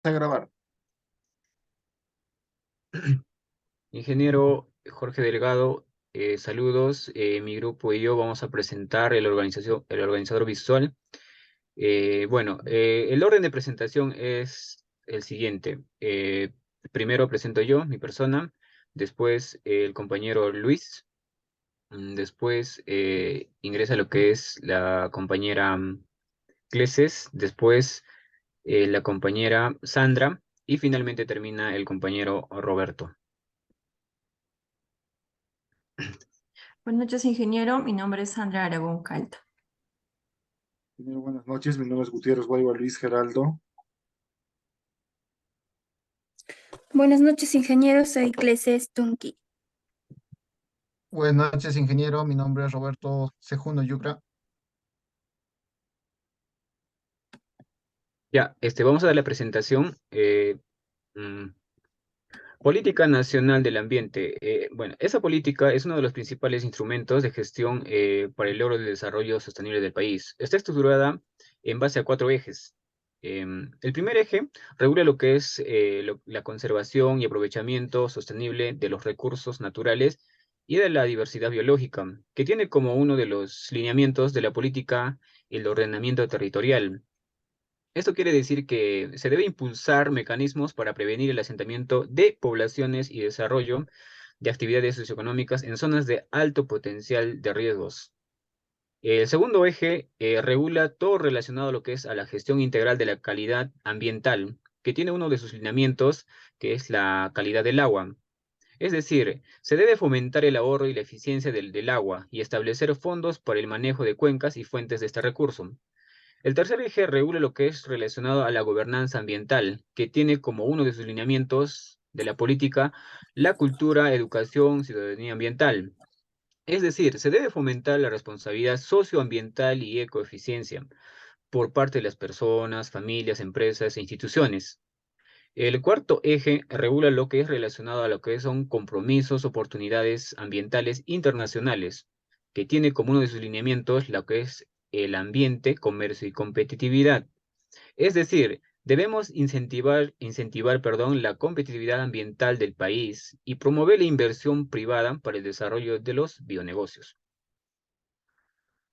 a grabar. Ingeniero Jorge Delgado, saludos. Mi grupo y yo vamos a presentar el organizador visual. El orden de presentación es el siguiente. Primero presento yo, mi persona, después el compañero Luis, después ingresa lo que es la compañera Cleses, después la compañera Sandra y finalmente termina el compañero Roberto. Buenas noches, ingeniero. Mi nombre es Sandra Aragón Calta. Primero, buenas noches, mi nombre es Gutiérrez Guayba Luis Geraldo. Buenas noches, ingeniero. Soy Cleses Tunki. Buenas noches, ingeniero. Mi nombre es Roberto Sejuno Yucra. Ya, vamos a dar la presentación. Mm, Política Nacional del Ambiente. Esa política es uno de los principales instrumentos de gestión para el logro del desarrollo sostenible del país. Está estructurada en base a 4 ejes. El primer eje regula lo que es la conservación y aprovechamiento sostenible de los recursos naturales y de la diversidad biológica, que tiene como uno de los lineamientos de la política el ordenamiento territorial. Esto quiere decir que se debe impulsar mecanismos para prevenir el asentamiento de poblaciones y desarrollo de actividades socioeconómicas en zonas de alto potencial de riesgos. El segundo eje regula todo relacionado a lo que es a la gestión integral de la calidad ambiental, que tiene uno de sus lineamientos, que es la calidad del agua. Es decir, se debe fomentar el ahorro y la eficiencia del agua y establecer fondos para el manejo de cuencas y fuentes de este recurso. El tercer eje regula lo que es relacionado a la gobernanza ambiental, que tiene como uno de sus lineamientos de la política la cultura, educación, ciudadanía ambiental. Es decir, se debe fomentar la responsabilidad socioambiental y ecoeficiencia por parte de las personas, familias, empresas e instituciones. El cuarto eje regula lo que es relacionado a lo que son compromisos, oportunidades ambientales internacionales, que tiene como uno de sus lineamientos lo que es el ambiente, comercio y competitividad. Es decir, debemos incentivar, la competitividad ambiental del país y promover la inversión privada para el desarrollo de los bionegocios.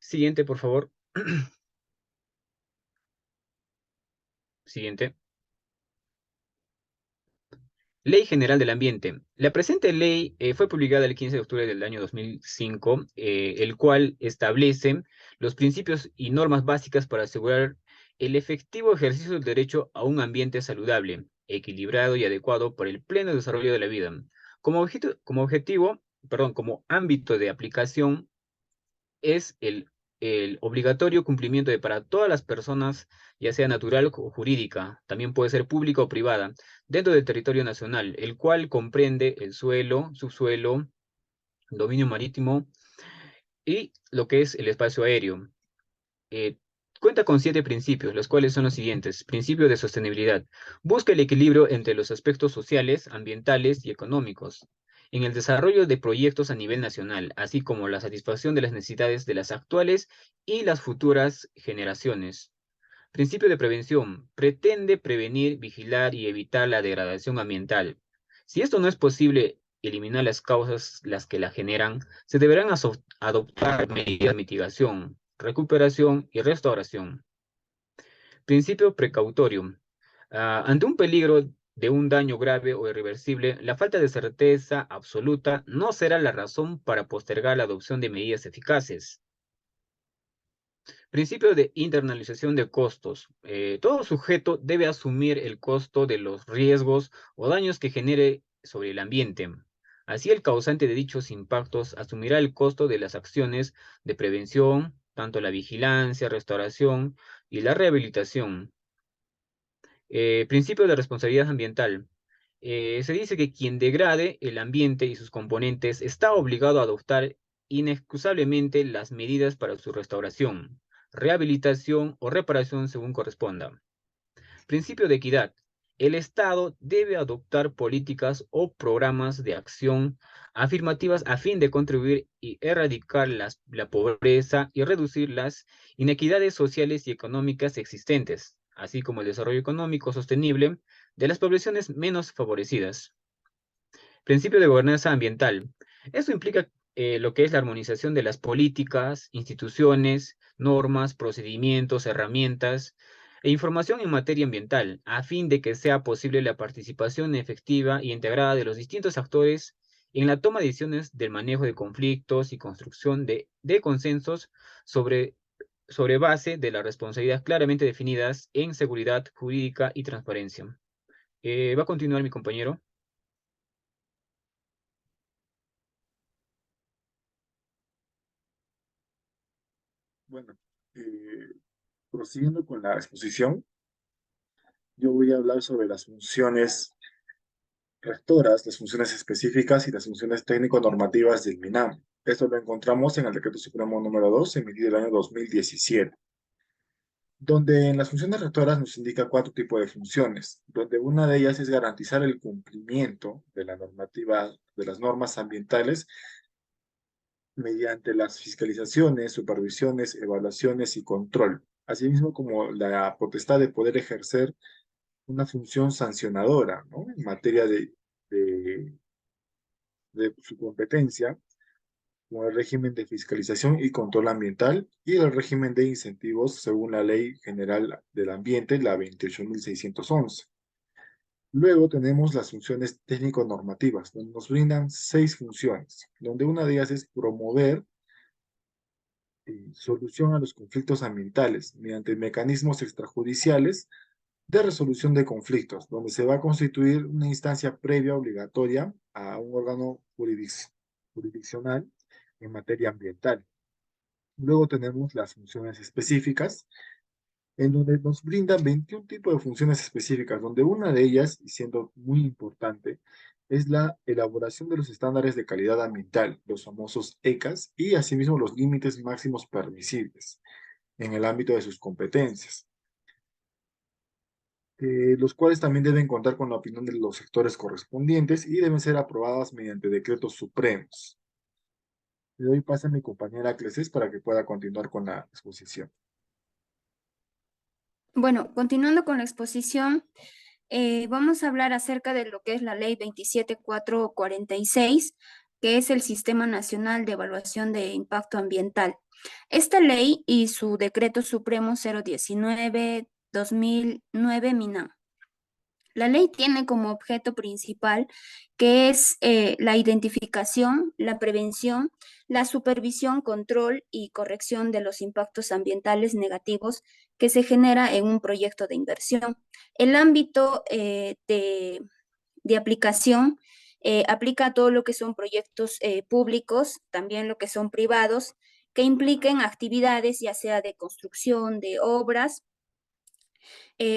Siguiente, por favor. Siguiente. Ley General del Ambiente. La presente ley fue publicada el 15 de octubre del año 2005, el cual establece los principios y normas básicas para asegurar el efectivo ejercicio del derecho a un ambiente saludable, equilibrado y adecuado para el pleno desarrollo de la vida. Como ámbito de aplicación es el obligatorio cumplimiento para todas las personas, ya sea natural o jurídica, también puede ser pública o privada, dentro del territorio nacional, el cual comprende el suelo, subsuelo, dominio marítimo y lo que es el espacio aéreo. Eh, Cuenta con 7 principios, los cuales son los siguientes. Principio de sostenibilidad. Busca el equilibrio entre los aspectos sociales, ambientales y económicos en el desarrollo de proyectos a nivel nacional, así como la satisfacción de las necesidades de las actuales y las futuras generaciones. Principio de prevención. Pretende prevenir, vigilar y evitar la degradación ambiental. Si esto no es posible, eliminar las causas las que la generan, se deberán adoptar medidas de mitigación, recuperación y restauración. Principio precautorio. Ante un peligro de un daño grave o irreversible, la falta de certeza absoluta no será la razón para postergar la adopción de medidas eficaces. Principio de internalización de costos. Todo sujeto debe asumir el costo de los riesgos o daños que genere sobre el ambiente. Así, el causante de dichos impactos asumirá el costo de las acciones de prevención, tanto la vigilancia, restauración y la rehabilitación. Principio de responsabilidad ambiental. Se dice que quien degrade el ambiente y sus componentes está obligado a adoptar inexcusablemente las medidas para su restauración, rehabilitación o reparación según corresponda. Principio de equidad. El Estado debe adoptar políticas o programas de acción afirmativas a fin de contribuir y erradicar la pobreza y reducir las inequidades sociales y económicas existentes, así como el desarrollo económico sostenible de las poblaciones menos favorecidas. Principio de gobernanza ambiental. Esto implica lo que es la armonización de las políticas, instituciones, normas, procedimientos, herramientas e información en materia ambiental, a fin de que sea posible la participación efectiva y integrada de los distintos actores en la toma de decisiones del manejo de conflictos y construcción de consensos sobre base de las responsabilidades claramente definidas en seguridad jurídica y transparencia. Va a continuar mi compañero. Bueno, prosiguiendo con la exposición, yo voy a hablar sobre las funciones rectoras, las funciones específicas y las funciones técnico-normativas del MINAM. Esto lo encontramos en el Decreto Supremo número 2, emitido el año 2017, donde en las funciones rectoras nos indica 4 tipos de funciones, donde una de ellas es garantizar el cumplimiento de la normativa, de las normas ambientales, mediante las fiscalizaciones, supervisiones, evaluaciones y control, asimismo como la potestad de poder ejercer una función sancionadora, ¿no? En materia de, de su competencia, como el régimen de fiscalización y control ambiental y el régimen de incentivos según la Ley General del Ambiente, la 28.611. Luego tenemos las funciones técnico-normativas, donde nos brindan 6 funciones, donde una de ellas es promover solución a los conflictos ambientales mediante mecanismos extrajudiciales de resolución de conflictos, donde se va a constituir una instancia previa obligatoria a un órgano jurisdiccional en materia ambiental. Luego tenemos las funciones específicas, en donde nos brindan 21 tipos de funciones específicas, donde una de ellas, y siendo muy importante, es la elaboración de los estándares de calidad ambiental, los famosos ECAS, y asimismo los límites máximos permisibles en el ámbito de sus competencias, los cuales también deben contar con la opinión de los sectores correspondientes y deben ser aprobadas mediante decretos supremos. Le doy paso a mi compañera Cleses para que pueda continuar con la exposición. Bueno, continuando con la exposición, vamos a hablar acerca de lo que es la Ley 27446, que es el Sistema Nacional de Evaluación de Impacto Ambiental. Esta ley y su Decreto Supremo 019/2009 MINAM. La ley tiene como objeto principal que es la identificación, la prevención, la supervisión, control y corrección de los impactos ambientales negativos que se genera en un proyecto de inversión. El ámbito de aplicación aplica a todo lo que son proyectos públicos, también lo que son privados, que impliquen actividades ya sea de construcción, de obras.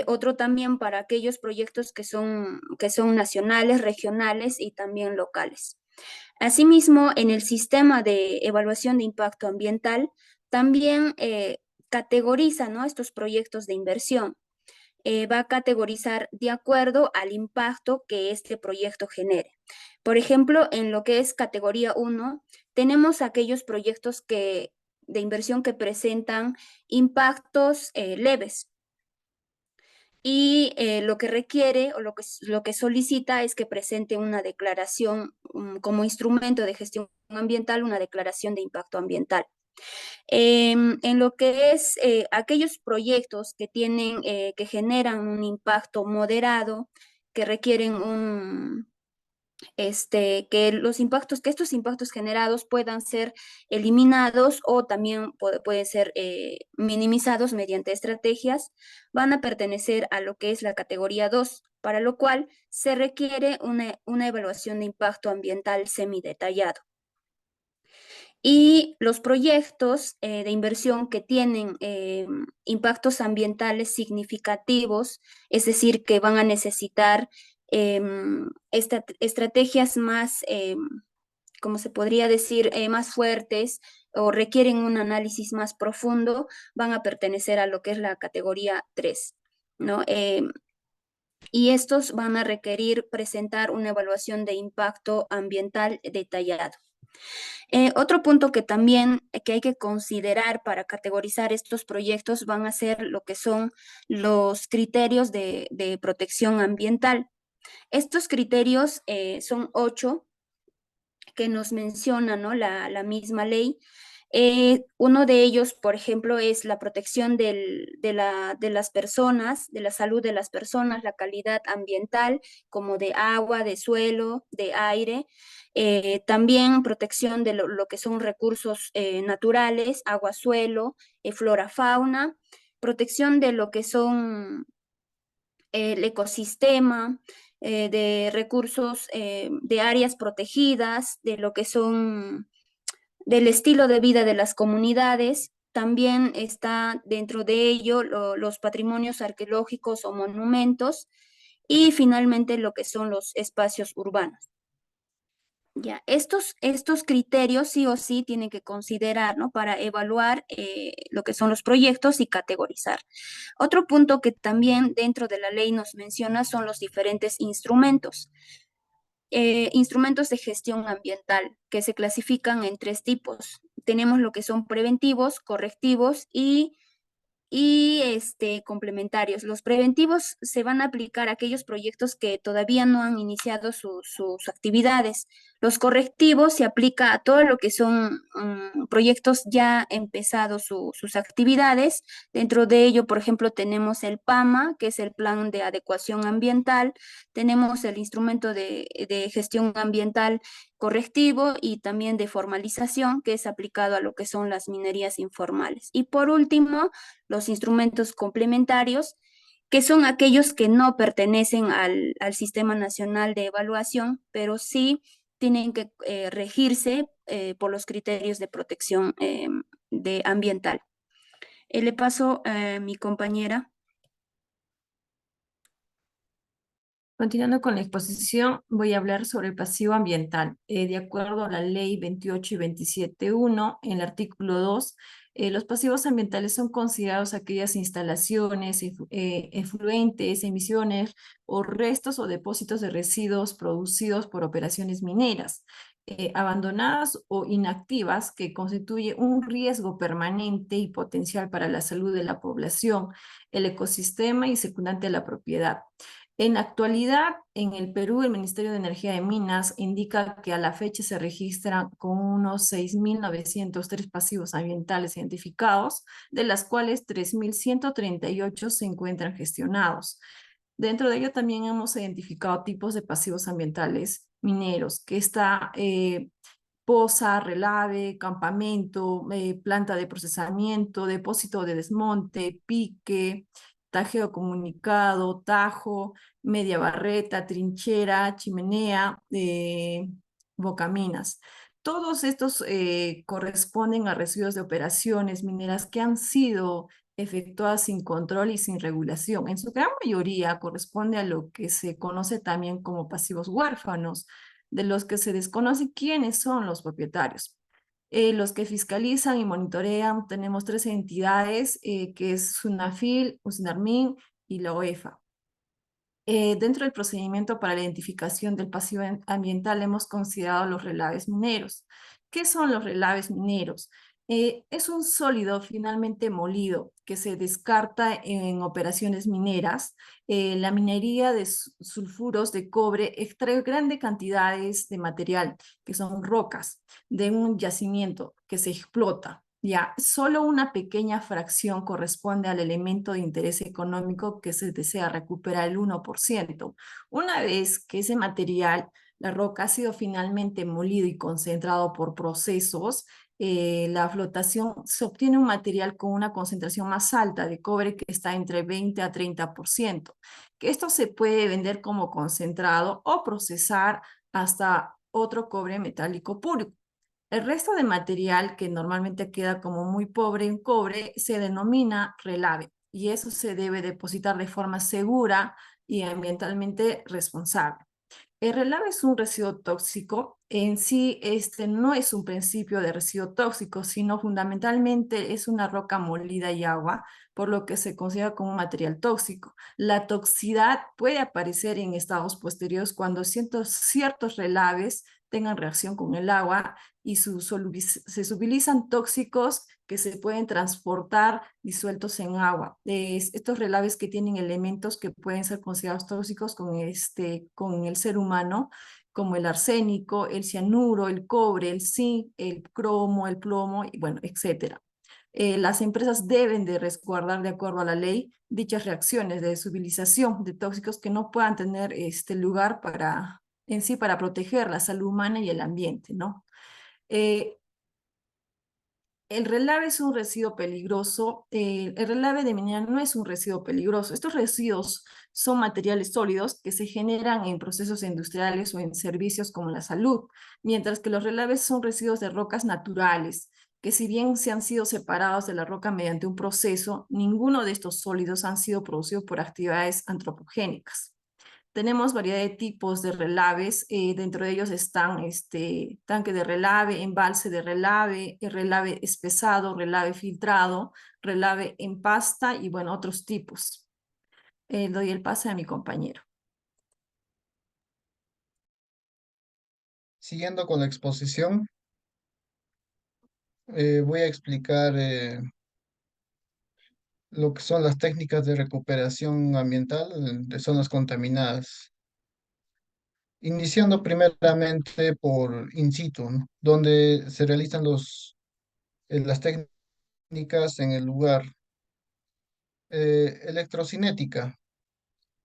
Otro también para aquellos proyectos que son nacionales, regionales y también locales. Asimismo, en el sistema de evaluación de impacto ambiental, también categoriza, ¿no?, estos proyectos de inversión. Va a categorizar de acuerdo al impacto que este proyecto genere. Por ejemplo, en lo que es categoría 1, tenemos aquellos proyectos de inversión que presentan impactos leves. Y lo que requiere o lo que solicita es que presente una declaración como instrumento de gestión ambiental, una declaración de impacto ambiental. En lo que es aquellos proyectos que que generan un impacto moderado, que requieren que estos impactos generados puedan ser eliminados o también pueden ser minimizados mediante estrategias, van a pertenecer a lo que es la categoría 2, para lo cual se requiere una evaluación de impacto ambiental semidetallado. Y los proyectos de inversión que tienen impactos ambientales significativos, es decir, que van a necesitar estrategias más, como se podría decir, más fuertes o requieren un análisis más profundo, van a pertenecer a lo que es la categoría 3, ¿no? Y estos van a requerir presentar una evaluación de impacto ambiental detallado. Otro punto que también que hay que considerar para categorizar estos proyectos van a ser lo que son los criterios de protección ambiental. Estos criterios son 8 que nos menciona, ¿no? la misma ley. Uno de ellos, por ejemplo, es la protección de las personas, de la salud de las personas, la calidad ambiental, como de agua, de suelo, de aire. También protección de lo que son recursos naturales, agua, suelo, flora, fauna. Protección de lo que son el ecosistema, de recursos, de áreas protegidas, de lo que son del estilo de vida de las comunidades. También está dentro de ello los patrimonios arqueológicos o monumentos y finalmente lo que son los espacios urbanos. Ya, estos criterios sí o sí tienen que considerar, ¿no? Para evaluar lo que son los proyectos y categorizar. Otro punto que también dentro de la ley nos menciona son los diferentes instrumentos. Instrumentos de gestión ambiental que se clasifican en 3 tipos. Tenemos lo que son preventivos, correctivos y complementarios. Los preventivos se van a aplicar a aquellos proyectos que todavía no han iniciado sus actividades. Los correctivos se aplica a todo lo que son proyectos ya empezados sus actividades. Dentro de ello, por ejemplo, tenemos el PAMA, que es el Plan de Adecuación Ambiental. Tenemos el instrumento de gestión ambiental correctivo y también de formalización, que es aplicado a lo que son las minerías informales. Y por último, los instrumentos complementarios, que son aquellos que no pertenecen al Sistema Nacional de Evaluación, pero sí tienen que regirse por los criterios de protección ambiental. Le paso a mi compañera. Continuando con la exposición, voy a hablar sobre el pasivo ambiental. De acuerdo a la ley 28 y 27.1, en el artículo 2, los pasivos ambientales son considerados aquellas instalaciones, efluentes, emisiones o restos o depósitos de residuos producidos por operaciones mineras, abandonadas o inactivas, que constituye un riesgo permanente y potencial para la salud de la población, el ecosistema y secundante a la propiedad. En la actualidad, en el Perú, el Ministerio de Energía y Minas indica que a la fecha se registran con unos 6.903 pasivos ambientales identificados, de las cuales 3.138 se encuentran gestionados. Dentro de ello también hemos identificado tipos de pasivos ambientales mineros, que está poza, relave, campamento, planta de procesamiento, depósito de desmonte, pique, tajeo comunicado, tajo, media barreta, trinchera, chimenea, bocaminas. Todos estos corresponden a residuos de operaciones mineras que han sido efectuadas sin control y sin regulación. En su gran mayoría corresponde a lo que se conoce también como pasivos huérfanos, de los que se desconoce quiénes son los propietarios. Los que fiscalizan y monitorean, tenemos 3 entidades, que es SUNAFIL, USNARMIN y la OEFA. Dentro del procedimiento para la identificación del pasivo ambiental hemos considerado los relaves mineros. ¿Qué son los relaves mineros? Es un sólido finalmente molido que se descarta en operaciones mineras. La minería de sulfuros de cobre extrae grandes cantidades de material, que son rocas, de un yacimiento que se explota. Ya, solo una pequeña fracción corresponde al elemento de interés económico que se desea recuperar el 1%. Una vez que ese material, la roca, ha sido finalmente molido y concentrado por procesos, la flotación se obtiene un material con una concentración más alta de cobre, que está entre 20 a 30%, que esto se puede vender como concentrado o procesar hasta otro cobre metálico puro. El resto de material, que normalmente queda como muy pobre en cobre, se denomina relave, y eso se debe depositar de forma segura y ambientalmente responsable. El relave es un residuo tóxico. En sí, este no es un principio de residuo tóxico, sino fundamentalmente es una roca molida y agua, por lo que se considera como un material tóxico. La toxicidad puede aparecer en estados posteriores cuando ciertos relaves tengan reacción con el agua y se solubilizan tóxicos que se pueden transportar disueltos en agua. Estos relaves que tienen elementos que pueden ser considerados tóxicos con el ser humano, como el arsénico, el cianuro, el cobre, el zinc, el cromo, el plomo, y bueno, etcétera. Las empresas deben de resguardar de acuerdo a la ley dichas reacciones de solubilización de tóxicos que no puedan tener lugar en sí para proteger la salud humana y el ambiente, ¿no? Eh, el relave es un residuo peligroso. El relave de minera no es un residuo peligroso. Estos residuos son materiales sólidos que se generan en procesos industriales o en servicios como la salud, mientras que los relaves son residuos de rocas naturales, que si bien se han sido separados de la roca mediante un proceso, ninguno de estos sólidos han sido producidos por actividades antropogénicas. Tenemos variedad de tipos de relaves, dentro de ellos están tanque de relave, embalse de relave, el relave espesado, relave filtrado, relave en pasta y bueno, otros tipos. Doy el pase a mi compañero. Siguiendo con la exposición, voy a explicar lo que son las técnicas de recuperación ambiental de zonas contaminadas. Iniciando primeramente por in situ, ¿no? Donde se realizan las técnicas en el lugar. Electrocinética.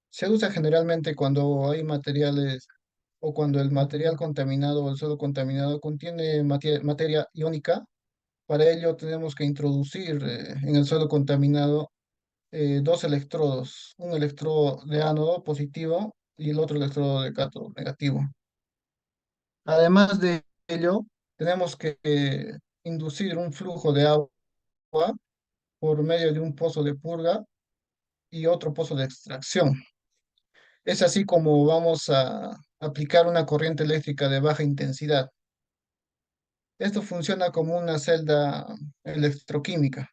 Se usa generalmente cuando hay materiales o cuando el material contaminado o el suelo contaminado contiene materia iónica. Para ello tenemos que introducir en el suelo contaminado dos electrodos, un electrodo de ánodo positivo y el otro electrodo de cátodo negativo. Además de ello, tenemos que inducir un flujo de agua por medio de un pozo de purga y otro pozo de extracción. Es así como vamos a aplicar una corriente eléctrica de baja intensidad. Esto funciona como una celda electroquímica.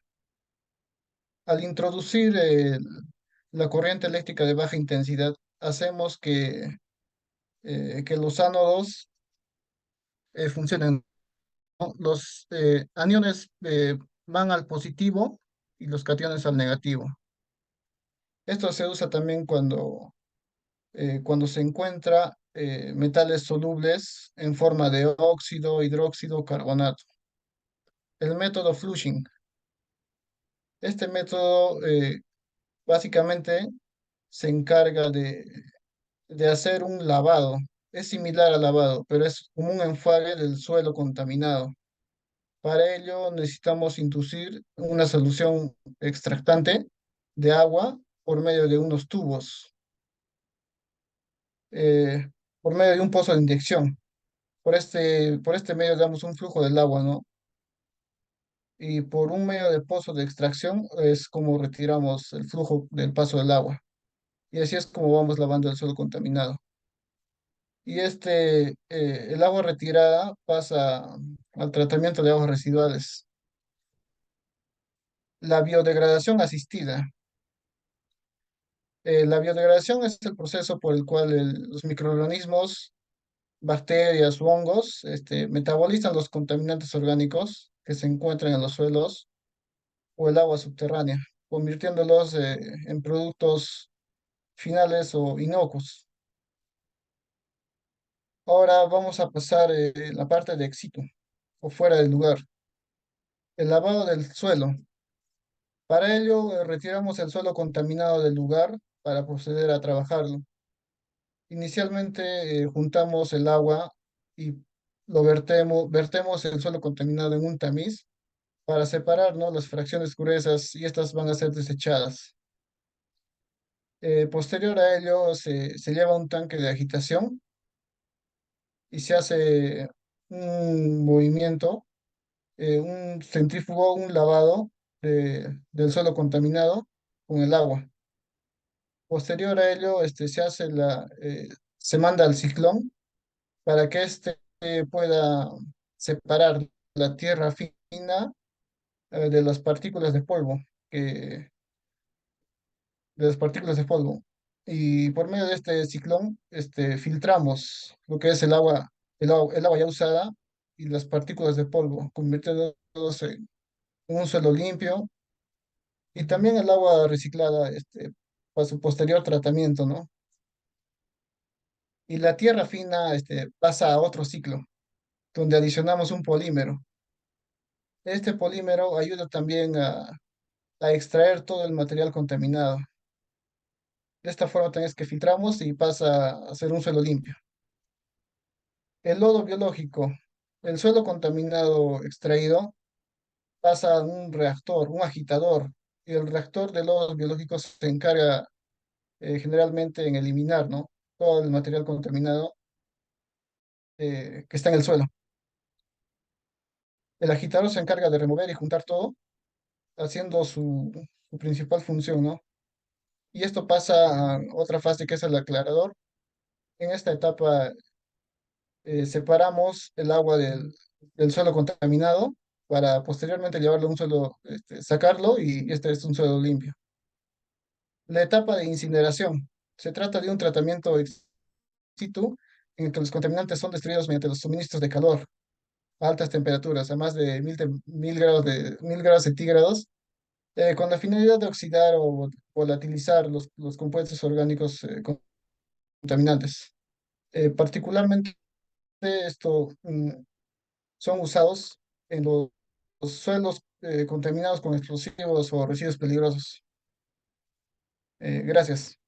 Al introducir la corriente eléctrica de baja intensidad, hacemos que los ánodos funcionen, ¿no? Los aniones van al positivo y los cationes al negativo. Esto se usa también cuando se encuentra metales solubles en forma de óxido, hidróxido, carbonato. El método flushing. Este método básicamente se encarga de hacer un lavado. Es similar al lavado, pero es como un enjuague del suelo contaminado. Para ello necesitamos inducir una solución extractante de agua por medio de unos tubos, eh, por medio de un pozo de inyección. Por este medio damos un flujo del agua, ¿no? Y por un medio de pozo de extracción es como retiramos el flujo del paso del agua. Y así es como vamos lavando el suelo contaminado. Y el agua retirada pasa al tratamiento de aguas residuales. La biodegradación asistida. La biodegradación es el proceso por el cual los microorganismos, bacterias u hongos metabolizan los contaminantes orgánicos que se encuentran en los suelos o el agua subterránea, convirtiéndolos en productos finales o inocuos. Ahora vamos a pasar la parte de ex situ o fuera del lugar. El lavado del suelo. Para ello, retiramos el suelo contaminado del lugar para proceder a trabajarlo. Inicialmente, juntamos el agua y vertemos el suelo contaminado en un tamiz para separar, ¿no?, las fracciones gruesas y estas van a ser desechadas. Posterior a ello, se lleva a un tanque de agitación y se hace un movimiento, un centrífugo, un lavado del suelo contaminado con el agua. Posterior a ello, se hace se manda al ciclón para que éste pueda separar la tierra fina de las partículas de polvo, que, de las partículas de polvo. Y por medio de este ciclón, filtramos lo que es el agua ya usada y las partículas de polvo, convirtiéndolos en un suelo limpio y también el agua reciclada, para su posterior tratamiento, ¿no? Y la tierra fina, pasa a otro ciclo, donde adicionamos un polímero. Este polímero ayuda también a extraer todo el material contaminado. De esta forma también es que filtramos y pasa a ser un suelo limpio. El lodo biológico. El suelo contaminado extraído pasa a un reactor, un agitador, y el reactor de lodos biológicos se encarga generalmente en eliminar, ¿no? Todo el material contaminado que está en el suelo. El agitador se encarga de remover y juntar todo, haciendo su principal función, ¿no? Y esto pasa a otra fase que es el aclarador. En esta etapa separamos el agua del suelo contaminado para posteriormente llevarlo a un suelo, sacarlo y este es un suelo limpio. La etapa de incineración. Se trata de un tratamiento ex situ en el que los contaminantes son destruidos mediante los suministros de calor a altas temperaturas, a más de 1000 grados centígrados, con la finalidad de oxidar o volatilizar los compuestos orgánicos contaminantes. Particularmente esto son usados en los suelos contaminados con explosivos o residuos peligrosos. Gracias.